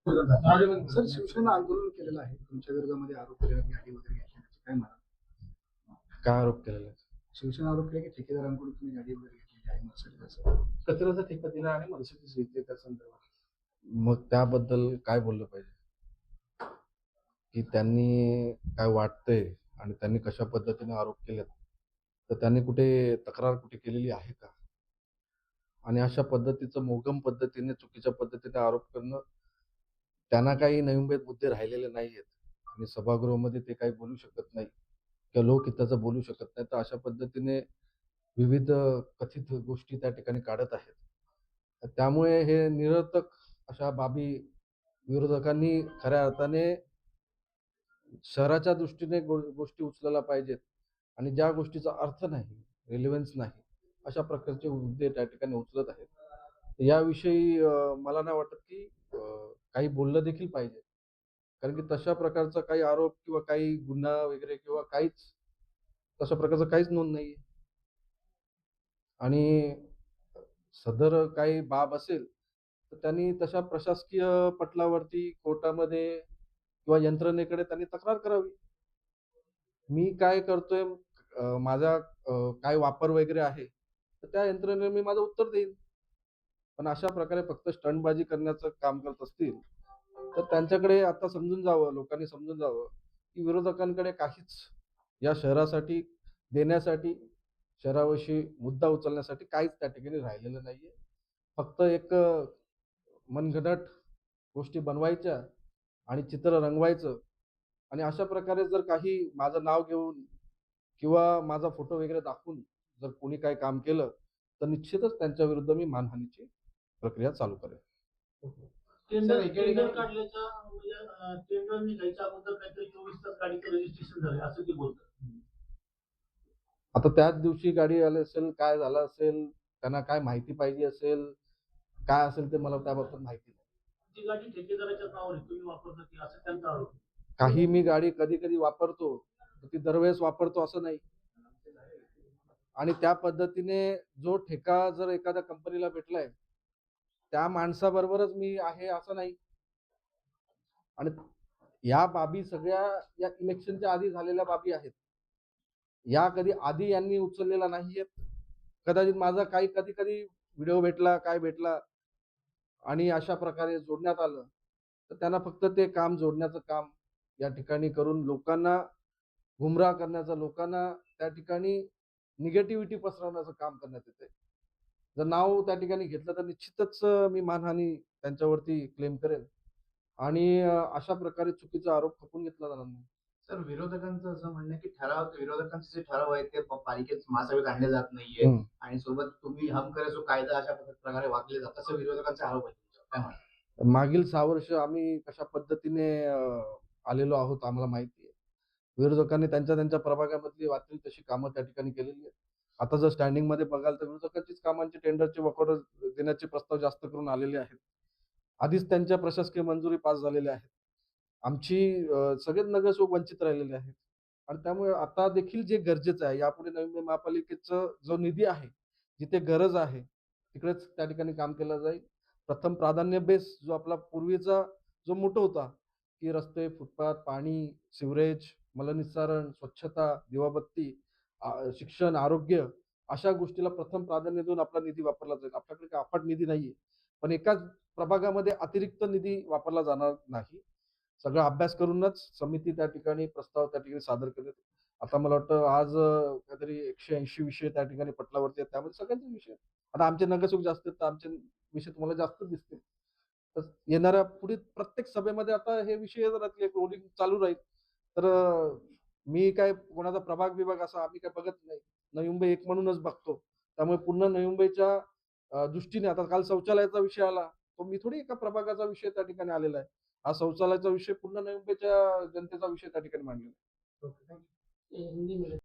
Sir, Shiv Sena आंदोलन केलेलं आहे तुमच्या विरोधामध्ये आरोप केलेला गाडी वगैरे घेतली त्याचं काय म्हणा? काय आरोप केलेला आहे? शिवसेना आरोप केला की ठेकेदारांकडून तुम्ही गाडी वगैरे घेतलेली आहे मर्सिडीजचं. कचऱ्याचा ठेका दिला आणि मर्सिडीज घेतली त्या संदर्भात मग त्याबद्दल काय बोललं पाहिजे? की त्यांनी काय वाटतंय आणि त्यांनी कशा पद्धतीने आरोप केलेत, तर त्यांनी कुठे तक्रार कुठे केलेली आहे का? आणि अशा पद्धतीचं मोगम पद्धतीने चुकीच्या पद्धतीने आरोप करणं, त्यांना काही नवीन मुद्दे राहिलेले नाहीयेत आणि सभागृहामध्ये ते काही बोलू शकत नाही किंवा लोकहिताचं बोलू शकत नाही. तर अशा पद्धतीने विविध कथित गोष्टी त्या ठिकाणी काढत आहेत. तर त्यामुळे हे निरर्थक अशा बाबी विरोधकांनी खऱ्या अर्थाने शहराच्या दृष्टीने गोष्टी उचलायला पाहिजेत आणि ज्या गोष्टीचा अर्थ नाही, रिलेव्हन्स नाही, अशा प्रकारचे मुद्दे त्या ठिकाणी उचलत आहेत. याविषयी मला नाही वाटत की काही बोललं देखील पाहिजे. कारण की तशा प्रकारचा काही आरोप किंवा काही गुन्हा वगैरे किंवा काहीच तशा प्रकारचं काहीच नोंद नाहीये. आणि सदर काही बाब असेल, तर त्यांनी तशा प्रशासकीय पटलावरती कोर्टामध्ये किंवा यंत्रणेकडे त्यांनी तक्रार करावी. मी काय करतोय, माझा काय वापर वगैरे आहे, तर त्या यंत्रणेला मी माझं उत्तर देईन. पण अशा प्रकारे फक्त स्टंटबाजी करण्याचं काम करत असतील, तर त्यांच्याकडे आता समजून जावं, लोकांनी समजून जावं, की विरोधकांकडे काहीच या शहरासाठी देण्यासाठी, शहराविषयी मुद्दा उचलण्यासाठी काहीच त्या ठिकाणी राहिलेलं नाहीये. फक्त एक मनगडत गोष्टी बनवायच्या आणि चित्र रंगवायचं आणि अशा प्रकारे जर काही माझं नाव घेऊन किंवा माझा फोटो वगैरे दाखवून जर कोणी काही काम केलं, तर निश्चितच त्यांच्या विरुद्ध मी मानहानीची प्रक्रिया चालू करेन. टेंडर टेंडर काढल्याच्या म्हणजे टेंडर निघायच्या अगोदर काहीतरी 24 तास गाडीचं रजिस्ट्रेशन झालं असं ते बोलतात. आता त्याच दिवशी गाडी आली असेल, काय झालं असेल, त्यांना काय माहिती पाहिजे असेल, काय असेल ते मला त्याबाबत माहिती नाही. ती गाडी ठेकेदाराच्या नावावर आहे, तुम्ही वापरता ती असं त्यांचा आरोप आहे. काही मी गाडी कधी-कधी वापरतो, तर ती दरवेळेस वापरतो असं नाही. आणि त्या पद्धतीने जो ठेका जर एखाद्या कंपनीला भेटलाय, त्या माणसाबरोबरच मी आहे असं नाही. आणि या बाबी सगळ्या या इलेक्शनच्या आधी झालेल्या बाबी आहेत. या कधी आधी यांनी उचललेल्या नाहीयेत. कदाचित माझा काही कधी-कधी व्हिडिओ भेटला, काय भेटला आणि अशा प्रकारे जोडण्यात आलं, तर त्यांना फक्त ते काम जोडण्याचं काम या ठिकाणी करून लोकांना गुमराह करण्याचं, लोकांना त्या ठिकाणी निगेटिव्हिटी पसरवण्याचं काम करण्यात येतंय. जर नाव त्या ठिकाणी घेतलं तर निश्चितच मी मानहानी त्यांच्यावरती क्लेम करेन आणि अशा प्रकारे चुकीचा आरोप खपून घेतला जाणार नाही. सर, विरोधकांचं असं म्हणणं आहे की विरोधकांचे जे ठराव आहेत ते पालिकेत महासभेत आणले जात नाहीये आणि सोबत तुम्ही हम करे सो कायदा अशा प्रकारे वागले जातात असं विरोधकांचे आरोप आहेत. काय म्हणतात? मागील 6 वर्ष आम्ही कशा पद्धतीने आलेलो आहोत आम्हाला माहिती आहे. विरोधकांनी त्यांच्या त्यांच्या प्रभागामधली वाटेल तशी कामं त्या ठिकाणी केलेली आहेत. आता जर स्टँडिंगमध्ये बघाल तर विरोधकांचीच कामांची टेंडरची वर्कऑर्डर देण्याचे प्रस्ताव जास्त करून आलेले आहेत. आधीच त्यांच्या प्रशासकीय मंजुरी पास झालेल्या आहेत. आमची सगळेच नगरसेवक वंचित राहिलेले आहेत आणि त्यामुळे आता देखील जे गरजेचं आहे, यापुढे नवी मुंबई महापालिकेचा जो निधी आहे, जिथे गरज आहे, तिकडेच त्या ठिकाणी काम केलं जाईल. प्रथम प्राधान्य बेस जो आपला पूर्वीचा जो मोटो होता, की रस्ते, फुटपाथ, पाणी, सिवरेज, मलनिस्सारण, स्वच्छता, दिवाबत्ती, शिक्षण, आरोग्य अशा गोष्टीला प्रथम प्राधान्य देऊन आपला निधी वापरला जाईल. आपल्याकडे काही अफाट निधी नाहीये. पण एकाच प्रभागामध्ये अतिरिक्त निधी वापरला जाणार नाही. सगळा अभ्यास करूनच समिती त्या ठिकाणी प्रस्ताव त्या ठिकाणी सादर करते. आता मला वाटतं आज काहीतरी 180 विषय त्या ठिकाणी पटलावरती आहेत. त्यामध्ये सगळ्यांचे विषय आहेत. आता आमचे नगरसेवक जास्त आहेत, तर आमचे विषय तुम्हाला जास्त दिसतील. तर येणाऱ्या पुढील प्रत्येक सभेमध्ये आता हे विषय जर एक रोलिंग चालू राहील, तर मी काय कोणाचा प्रभाग विभाग असा आम्ही काय बघत नाही. नवी मुंबई एक म्हणूनच बघतो. त्यामुळे पूर्ण नवी मुंबईच्या दृष्टीने आता काल शौचालयाचा विषय आला. तो मी थोडी एका प्रभागाचा विषय त्या ठिकाणी आलेला आहे. हा शौचालयाचा विषय पूर्ण नवी मुंबईच्या जनतेचा विषय त्या ठिकाणी मांडलेला आहे. Okay, thank you. हिंदी